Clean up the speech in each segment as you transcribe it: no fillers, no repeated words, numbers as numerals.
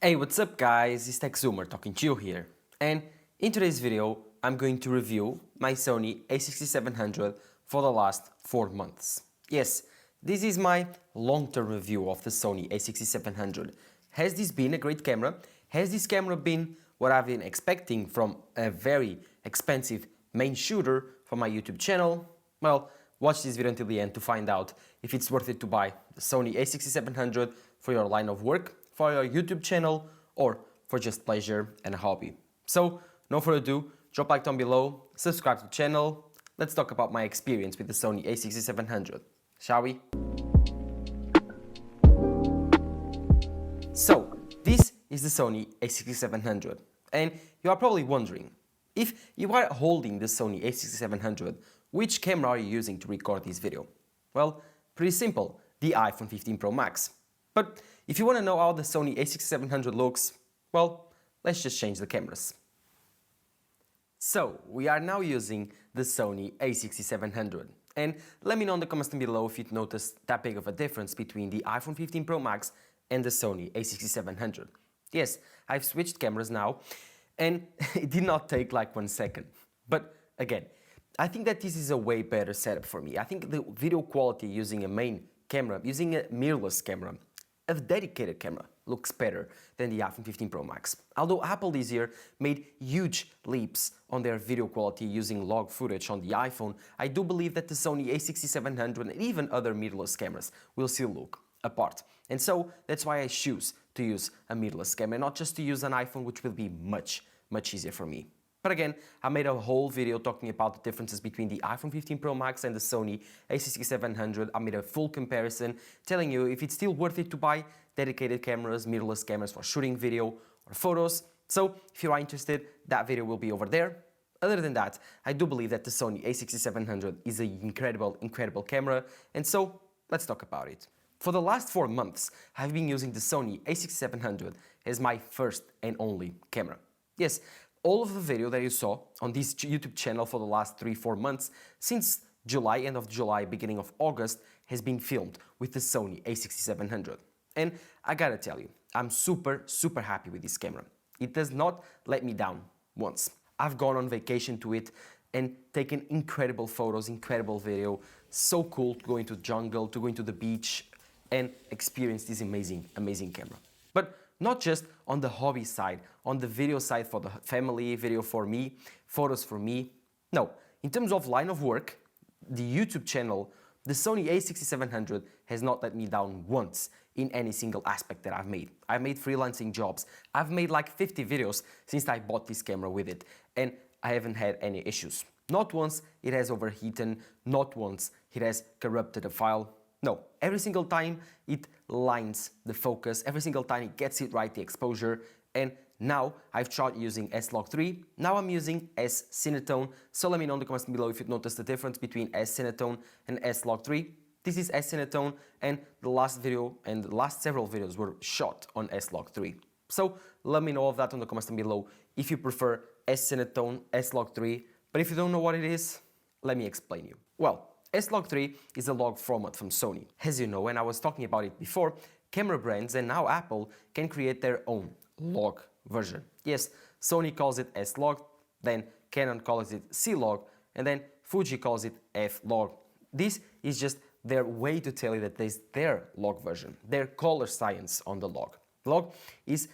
Hey, what's up guys, it's TechZoomer talking to you here, and in today's video I'm going to review my Sony A6700 for the last 4 months. Yes, this is my long-term review of the Sony A6700. Has this been a great camera? Has this camera been what I've been expecting from a very expensive main shooter for my YouTube channel? Well, watch this video until the end to find out if it's worth it to buy the Sony A6700 for your line of work, for your YouTube channel, or for just pleasure and a hobby. So, no further ado, drop a like down below, subscribe to the channel. Let's talk about my experience with the Sony A6700, shall we? So, this is the Sony A6700, and you are probably wondering, if you are holding the Sony A6700, which camera are you using to record this video? Well, pretty simple, the iPhone 15 Pro Max. But if you want to know how the Sony A6700 looks, well, let's just change the cameras. So, we are now using the Sony A6700. And let me know in the comments down below if you noticed that big of a difference between the iPhone 15 Pro Max and the Sony A6700. Yes, I've switched cameras now, and it did not take like 1 second. But again, I think that this is a way better setup for me. I think the video quality using a main camera, using a mirrorless camera, a dedicated camera, looks better than the iPhone 15 Pro Max. Although Apple this year made huge leaps on their video quality using log footage on the iPhone, I do believe that the Sony A6700 and even other mirrorless cameras will still look apart. And so that's why I choose to use a mirrorless camera, not just to use an iPhone, which will be much easier for me. But again, I made a whole video talking about the differences between the iPhone 15 Pro Max and the Sony A6700. I made a full comparison, telling you if it's still worth it to buy dedicated cameras, mirrorless cameras for shooting video or photos. So if you are interested, that video will be over there. Other than that, I do believe that the Sony A6700 is an incredible camera, and so let's talk about it. For the last 4 months, I've been using the Sony A6700 as my first and only camera. Yes, all of the video that you saw on this YouTube channel for the last 3-4 months, since July, end of July, beginning of August, has been filmed with the Sony A6700. And I gotta tell you, I'm super happy with this camera. It does not let me down once. I've gone on vacation to it and taken incredible photos, incredible video. So cool to go into the jungle, to go into the beach and experience this amazing camera. But not just on the hobby side, on the video side for the family, video for me, photos for me. No, in terms of line of work, the YouTube channel, the Sony A6700 has not let me down once in any single aspect that I've made. I've made freelancing jobs. I've made like 50 videos since I bought this camera with it, and I haven't had any issues. Not once it has overheated, not once it has corrupted a file. No, every single time it lines the focus, every single time it gets it right, the exposure, and now I've tried using S-Log3, now I'm using S-Cinetone, so let me know in the comments below if you noticed the difference between S-Cinetone and S-Log3. This is S-Cinetone, and the last video and the last several videos were shot on S-Log3. So let me know of that in the comments down below if you prefer S-Cinetone, S-Log3, but if you don't know what it is, let me explain you. Well, S-Log3 is a log format from Sony. As you know, and I was talking about it before, camera brands and now Apple can create their own log version. Yes, Sony calls it S-Log, then Canon calls it C-Log, and then Fuji calls it F-Log. This is just their way to tell you that there's their log version, their color science on the log. Log is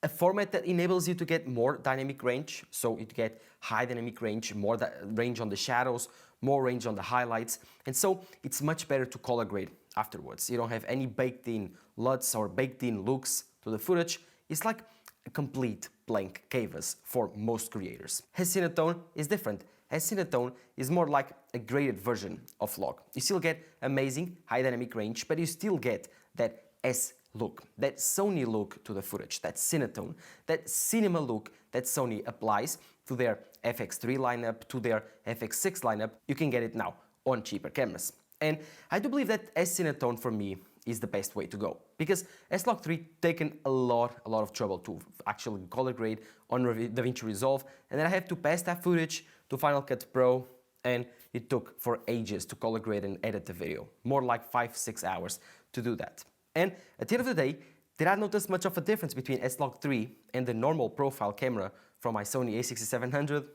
a format that enables you to get more dynamic range, so you get high dynamic range, more range on the shadows, more range on the highlights, and so it's much better to color grade afterwards. You don't have any baked in LUTs or baked in looks to the footage. It's like a complete blank canvas for most creators. S-Cinetone is different. S-Cinetone is more like a graded version of log. You still get amazing high dynamic range, but you still get that S look, that Sony look to the footage, that Cinetone, that cinema look that Sony applies to their FX3 lineup, to their FX6 lineup. You can get it now on cheaper cameras. And I do believe that S-Cinetone for me is the best way to go, because S-Log3 taken a lot of trouble to actually color grade on DaVinci Resolve, and then I have to pass that footage to Final Cut Pro, and it took for ages to color grade and edit the video, more like 5-6 hours to do that. And at the end of the day, did I notice much of a difference between S-Log3 and the normal profile camera from my Sony A6700?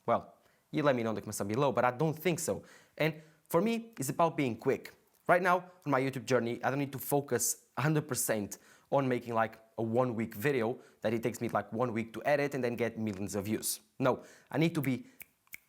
Well, you let me know in the comments down below, but I don't think so. And for me, it's about being quick. Right now, on my YouTube journey, I don't need to focus 100% on making like a 1-week video that it takes me like 1 week to edit and then get millions of views. No, I need to be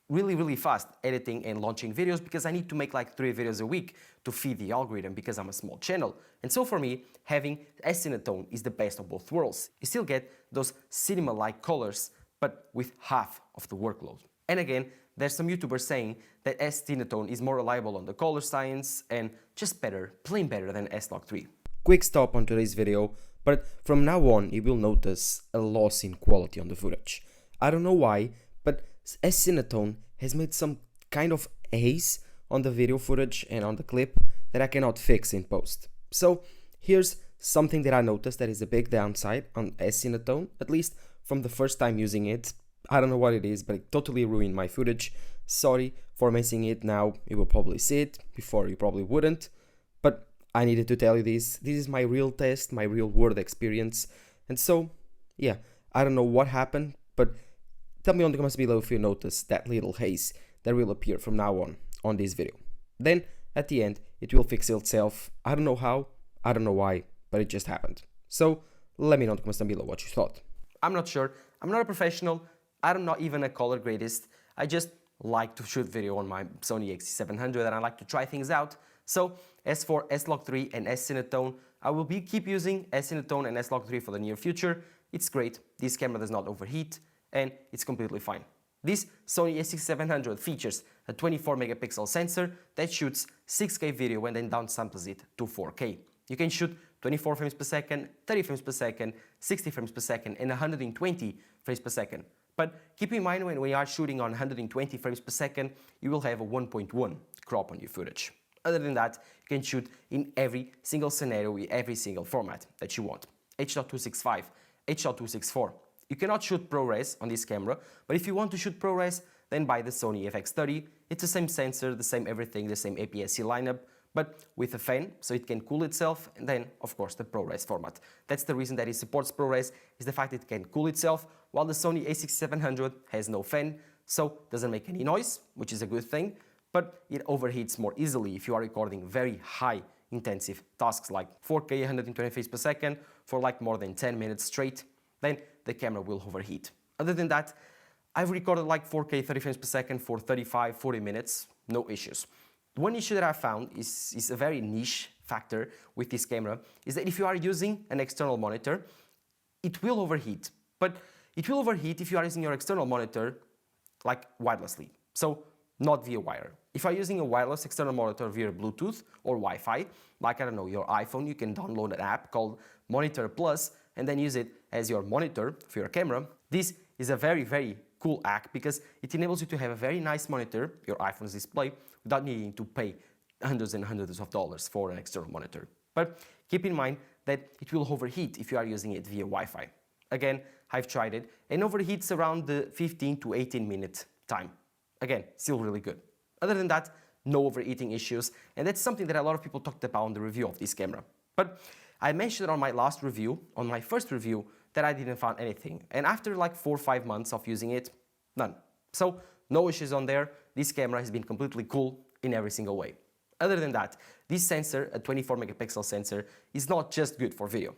really fast editing and launching videos because I need to make like 3 videos a week to feed the algorithm because I'm a small channel. And so for me, having S-Cinetone is the best of both worlds. You still get those cinema-like colors, but with half of the workload. And again, there's some YouTubers saying that S-Cinetone is more reliable on the color science and just better, plain better than S-Log3. Quick stop on today's video, but from now on you will notice a loss in quality on the footage. I don't know why, but S-Cinetone has made some kind of haze on the video footage and on the clip that I cannot fix in post. So here's something that I noticed that is a big downside on S-Cinetone, at least from the first time using it. I don't know what it is, but it totally ruined my footage. Sorry for missing it now. You will probably see it, before you probably wouldn't. But I needed to tell you this. This is my real test, my real world experience. And so, yeah, I don't know what happened, but tell me in the comments below if you notice that little haze that will appear from now on this video. Then, at the end, it will fix itself. I don't know how, I don't know why, but it just happened. So, let me know in the comments down below what you thought. I'm not sure. I'm not a professional. I'm not even a color gradist. I just like to shoot video on my Sony A6700 and I like to try things out. So as for S-Log3 and S-Cinetone, I will keep using S-Cinetone and S-Log3 for the near future. It's great. This camera does not overheat and it's completely fine. This Sony A6700 features a 24 megapixel sensor that shoots 6K video and then downsamples it to 4K. You can shoot 24 frames per second, 30 frames per second, 60 frames per second, and 120 frames per second. But keep in mind when we are shooting on 120 frames per second, you will have a 1.1 crop on your footage. Other than that, you can shoot in every single scenario with every single format that you want. H.265, H.264. You cannot shoot ProRes on this camera, but if you want to shoot ProRes, then buy the Sony FX30. It's the same sensor, the same everything, the same APS-C lineup, but with a fan, so it can cool itself, and then, of course, the ProRes format. That's the reason that it supports ProRes, is the fact that it can cool itself, while the Sony A6700 has no fan, so doesn't make any noise, which is a good thing, but it overheats more easily if you are recording very high intensive tasks like 4K 120 frames per second for like more than 10 minutes straight, then the camera will overheat. Other than that, I've recorded like 4K 30 frames per second for 35, 40 minutes, no issues. One issue that I found is a very niche factor with this camera, is that if you are using an external monitor, it will overheat. But it will overheat if you are using your external monitor like wirelessly, so not via wire. If you are using a wireless external monitor via Bluetooth or Wi-Fi, like I don't know, your iPhone, you can download an app called Monitor Plus and then use it as your monitor for your camera. This is a very cool app because it enables you to have a very nice monitor, your iPhone's display, without needing to pay hundreds and hundreds of dollars for an external monitor. But keep in mind that it will overheat if you are using it via Wi-Fi. Again, I've tried it and overheats around the 15 to 18 minute time. Again, still really good. Other than that, no overheating issues, and that's something that a lot of people talked about in the review of this camera. But I mentioned on my last review, on my first review, that I didn't find anything. And after like 4 or 5 months of using it, none. So no issues on there. This camera has been completely cool in every single way. Other than that, this sensor, a 24 megapixel sensor, is not just good for video.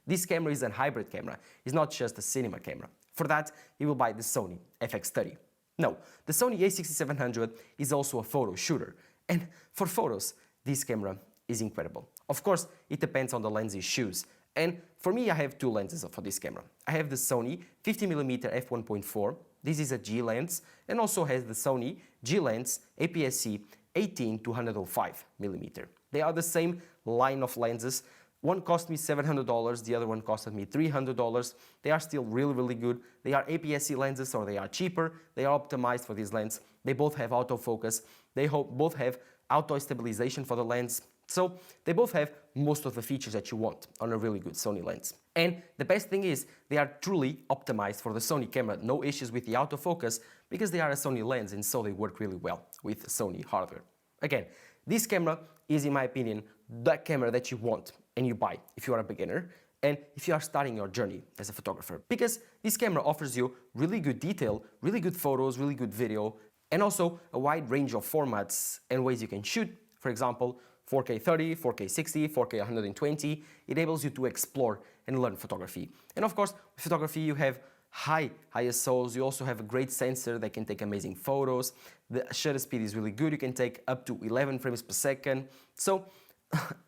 This camera is a hybrid camera. It's not just a cinema camera. For that, you will buy the Sony FX30. No, the Sony A6700 is also a photo shooter. And for photos, this camera is incredible. Of course, it depends on the lens you choose. And for me, I have 2 lenses for this camera. I have the Sony 50mm f1.4. This is a G lens, and also has the Sony G lens APS-C 18-105mm. They are the same line of lenses. One cost me $700, the other one costed me $300. They are still really good. They are APS-C lenses, so they are cheaper. They are optimized for this lens. They both have autofocus. They both have auto stabilization for the lens. So they both have most of the features that you want on a really good Sony lens. And the best thing is they are truly optimized for the Sony camera. No issues with the autofocus because they are a Sony lens, and so they work really well with Sony hardware. Again, this camera is, in my opinion, the camera that you want and you buy if you are a beginner. and if you are starting your journey as a photographer, because this camera offers you really good detail, really good photos, really good video, and also a wide range of formats and ways you can shoot. For example, 4K 30, 4K 60, 4K 120. It enables you to explore and learn photography. And of course, with photography you have high ISOs, you also have a great sensor that can take amazing photos. The shutter speed is really good, you can take up to 11 frames per second. So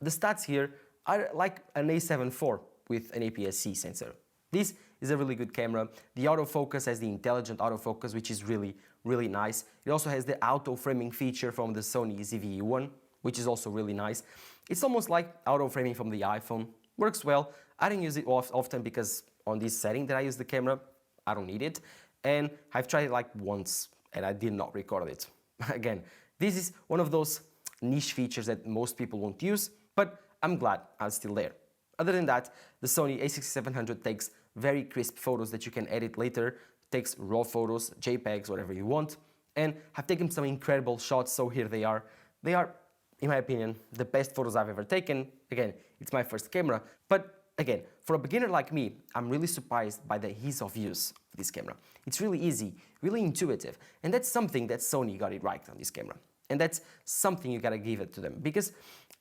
the stats here are like an A7 IV with an APS-C sensor. This is a really good camera. The autofocus has the intelligent autofocus, which is really, really nice. It also has the auto framing feature from the Sony ZV-E1, which is also really nice. It's almost like auto framing from the iPhone. Works well. I don't use it often because on this setting that I use the camera, I don't need it. And I've tried it like once and I did not record it. Again, this is one of those niche features that most people won't use, but I'm glad I'm still there. Other than that, the Sony A6700 takes very crisp photos that you can edit later, takes raw photos, JPEGs, whatever you want, and I've taken some incredible shots, so here they are. They are, in my opinion, the best photos I've ever taken. Again, it's my first camera, but again, for a beginner like me, I'm really surprised by the ease of use of this camera. It's really easy, really intuitive, and that's something that Sony got it right on this camera. And that's something you gotta give it to them, because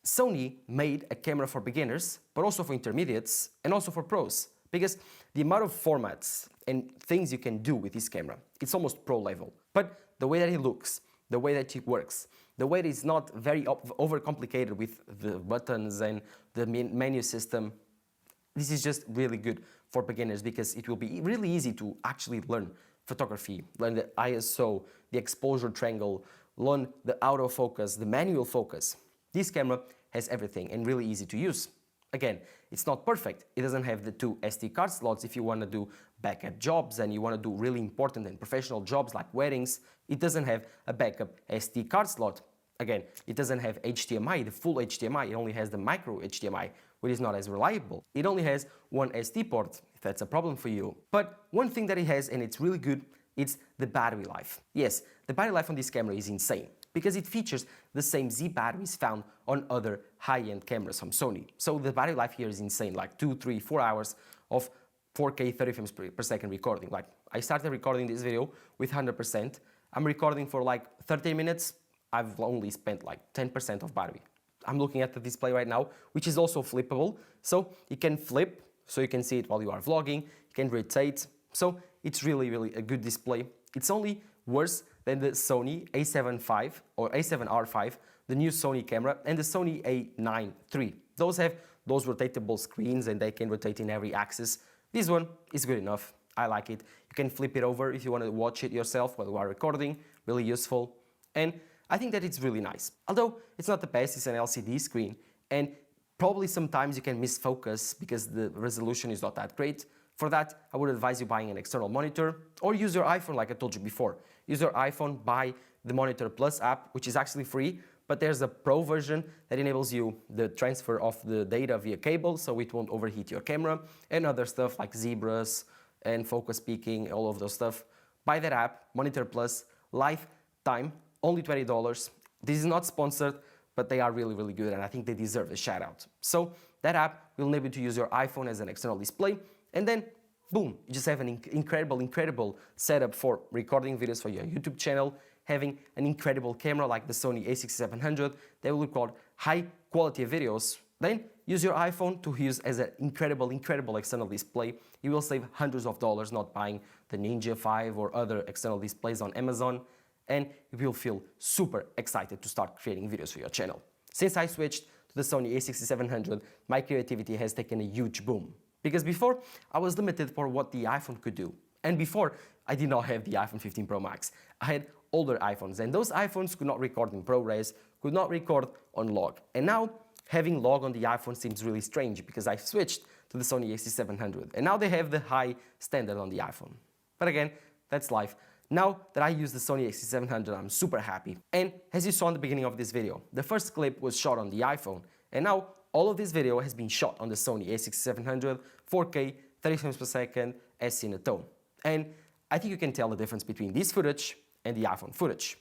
Sony made a camera for beginners, but also for intermediates, and also for pros. Because the amount of formats and things you can do with this camera, it's almost pro level. But the way that it looks, the way that it works, the way that it's not very overcomplicated with the buttons and the menu system, this is just really good for beginners because it will be really easy to actually learn photography, learn the ISO, the exposure triangle, learn the autofocus, the manual focus. This camera has everything and really easy to use. Again, it's not perfect. It doesn't have the 2 SD card slots if you want to do backup jobs and you want to do really important and professional jobs like weddings. It doesn't have a backup SD card slot. Again, it doesn't have HDMI, the full HDMI. It only has the micro HDMI, which is not as reliable. It only has one SD port, if that's a problem for you. But one thing that it has, and it's really good, it's the battery life. Yes, the battery life on this camera is insane because it features the same Z batteries found on other high-end cameras from Sony. So the battery life here is insane, like 2, 3, 4 hours of 4K 30 frames per second recording. Like, I started recording this video with 100%. I'm recording for like 30 minutes. I've only spent like 10% of battery. I'm looking at the display right now, which is also flippable. So you can flip, so you can see it while you are vlogging. You can rotate. So it's really, really a good display. It's only worse than the Sony A7V or A7R5, the new Sony camera, and the Sony A9 III. Those have those rotatable screens and they can rotate in every axis. This one is good enough. I like it. You can flip it over if you want to watch it yourself while you are recording. Really useful. And I think that it's really nice. Although it's not the best, it's an LCD screen, and probably sometimes you can miss focus because the resolution is not that great. For that, I would advise you buying an external monitor or use your iPhone like I told you before. Use your iPhone, buy the Monitor Plus app, which is actually free, but there's a pro version that enables you the transfer of the data via cable so it won't overheat your camera, and other stuff like zebras and focus peaking, all of those stuff. Buy that app, Monitor Plus, lifetime, only $20. This is not sponsored, but they are really, really good and I think they deserve a shout out. So that app will enable you to use your iPhone as an external display, and then boom, you just have an incredible setup for recording videos for your YouTube channel, having an incredible camera like the Sony A6700 that will record high quality videos. Then use your iPhone to use as an incredible external display. You will save hundreds of dollars not buying the Ninja 5 or other external displays on Amazon, and you will feel super excited to start creating videos for your channel. Since I switched to the Sony A6700, my creativity has taken a huge boom. Because before, I was limited for what the iPhone could do. And before, I did not have the iPhone 15 Pro Max. I had older iPhones, and those iPhones could not record in ProRes, could not record on log. And now, having log on the iPhone seems really strange because I switched to the Sony A6700. And now they have the high standard on the iPhone. But again, that's life. Now that I use the Sony A6700, I'm super happy. And as you saw in the beginning of this video, the first clip was shot on the iPhone. And now, all of this video has been shot on the Sony A6700, 4K, 30 frames per second, as Cinetone. And I think you can tell the difference between this footage and the iPhone footage.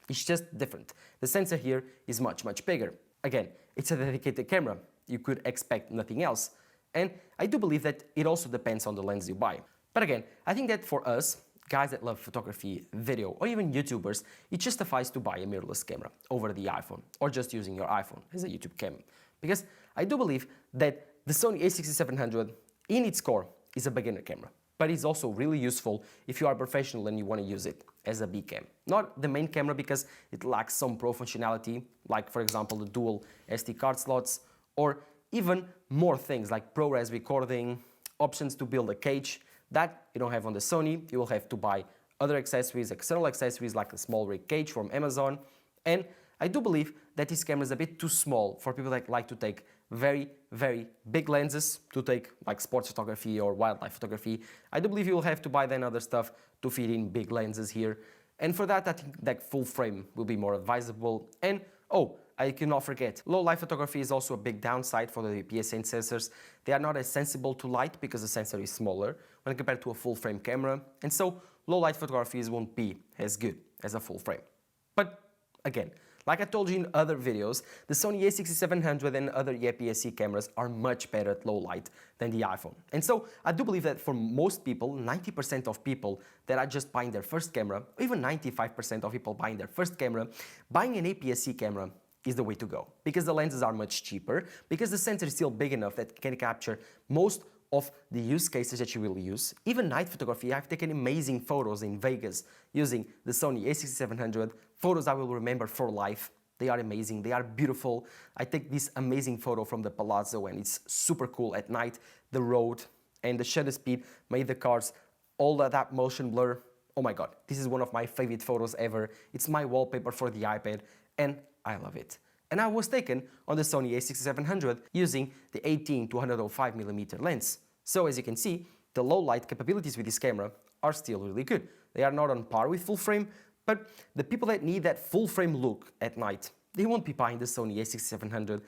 It's just different. The sensor here is much bigger. Again, it's a dedicated camera. You could expect nothing else. And I do believe that it also depends on the lens you buy. But again, I think that for us, guys that love photography, video, or even YouTubers, it justifies to buy a mirrorless camera over the iPhone, or just using your iPhone as a YouTube camera. Because I do believe that the Sony A6700, in its core, is a beginner camera, but it's also really useful if you are a professional and you want to use it as a B cam. Not the main camera because it lacks some pro functionality, like for example the dual SD card slots, or even more things like ProRes recording, options to build a cage. That you don't have on the Sony. You will have to buy other accessories, external accessories like a small rig cage from Amazon. And I do believe that this camera is a bit too small for people that like to take very, very big lenses to take like sports photography or wildlife photography. I do believe you will have to buy then other stuff to fit in big lenses here. And for that, I think that full frame will be more advisable. And oh, I cannot forget, low light photography is also a big downside for the PSN sensors. They are not as sensible to light because the sensor is smaller when compared to a full frame camera. And so low light photographies won't be as good as a full frame. But again, like I told you in other videos, the Sony A6700 and other APS-C cameras are much better at low light than the iPhone. And so I do believe that for most people, 90% of people that are just buying their first camera, or even 95% of people buying their first camera, buying an APS-C camera is the way to go. Because the lenses are much cheaper, because the sensor is still big enough that it can capture most of the use cases that you will use. Even night photography, I've taken amazing photos in Vegas using the Sony A6700, photos I will remember for life. They are amazing, they are beautiful. I take this amazing photo from the Palazzo and it's super cool at night. The road and the shutter speed made the cars, all that motion blur. Oh my God, this is one of my favorite photos ever. It's my wallpaper for the iPad and I love it. And I was taken on the Sony A6700 using the 18 to 105mm lens. So as you can see, the low light capabilities with this camera are still really good. They are not on par with full frame, but the people that need that full frame look at night, they won't be buying the Sony A6700.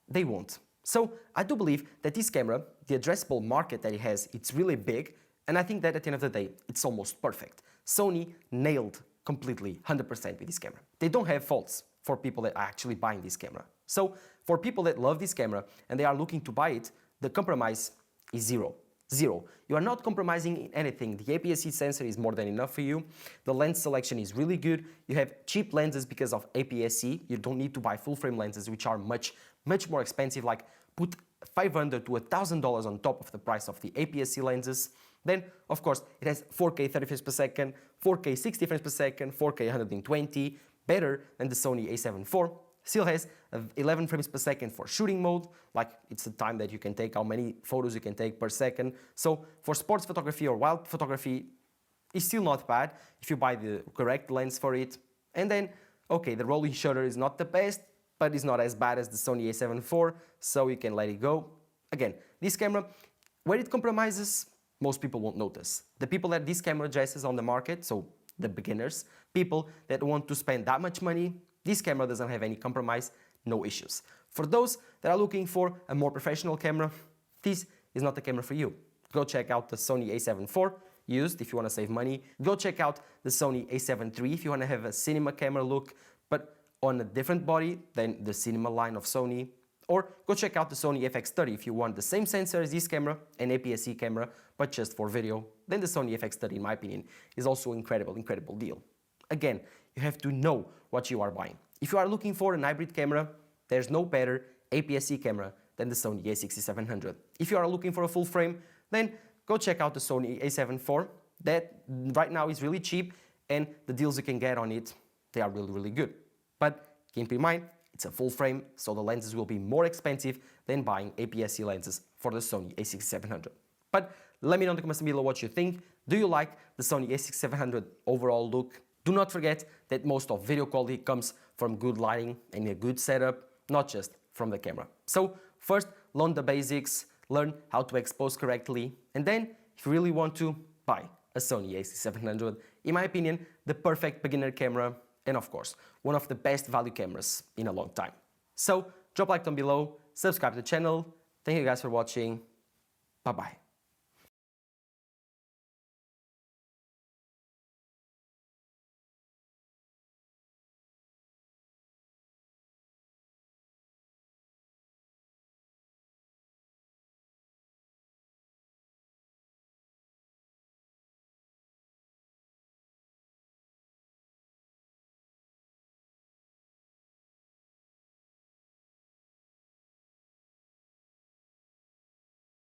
They won't. So I do believe that this camera, the addressable market that it has, it's really big, and I think that at the end of the day, it's almost perfect. Sony nailed completely 100% with this camera. They don't have faults for people that are actually buying this camera. So for people that love this camera and they are looking to buy it, the compromise is zero. Zero. You are not compromising in anything. The APS-C sensor is more than enough for you. The lens selection is really good. You have cheap lenses because of APS-C. You don't need to buy full frame lenses, which are much more expensive, like put $500 to $1,000 on top of the price of the APS-C lenses. Then, of course, it has 4K 30 frames per second, 4K 60 frames per second, 4K 120, better than the Sony A7 IV. Still has 11 frames per second for shooting mode, like it's the time that you can take, how many photos you can take per second. So for sports photography or wild photography, it's still not bad if you buy the correct lens for it. And then, okay, the rolling shutter is not the best, but it's not as bad as the Sony A7 IV, so you can let it go. Again, this camera, where it compromises, most people won't notice. The people that this camera addresses on the market, so the beginners, people that want to spend that much money, this camera doesn't have any compromise, no issues. For those that are looking for a more professional camera, this is not the camera for you. Go check out the Sony A7 IV used if you want to save money. Go check out the Sony A7 III if you want to have a cinema camera look, but on a different body than the cinema line of Sony. Or go check out the Sony FX30 if you want the same sensor as this camera, an APS-C camera, but just for video. Then the Sony FX30, in my opinion, is also an incredible deal. Again, you have to know what you are buying. If you are looking for an hybrid camera, there's no better APS-C camera than the Sony A6700. If you are looking for a full frame, then go check out the Sony A7 IV. That right now is really cheap, and the deals you can get on it, they are really good. But keep in mind, it's a full frame, so the lenses will be more expensive than buying APS-C lenses for the Sony A6700. But let me know in the comments below what you think. Do you like the Sony A6700 overall look? Do not forget that most of video quality comes from good lighting and a good setup, not just from the camera. So first, learn the basics, learn how to expose correctly, and then if you really want to, buy a Sony A6700. In my opinion, the perfect beginner camera, and of course, one of the best value cameras in a long time. So drop a like down below, subscribe to the channel. Thank you guys for watching. Bye bye.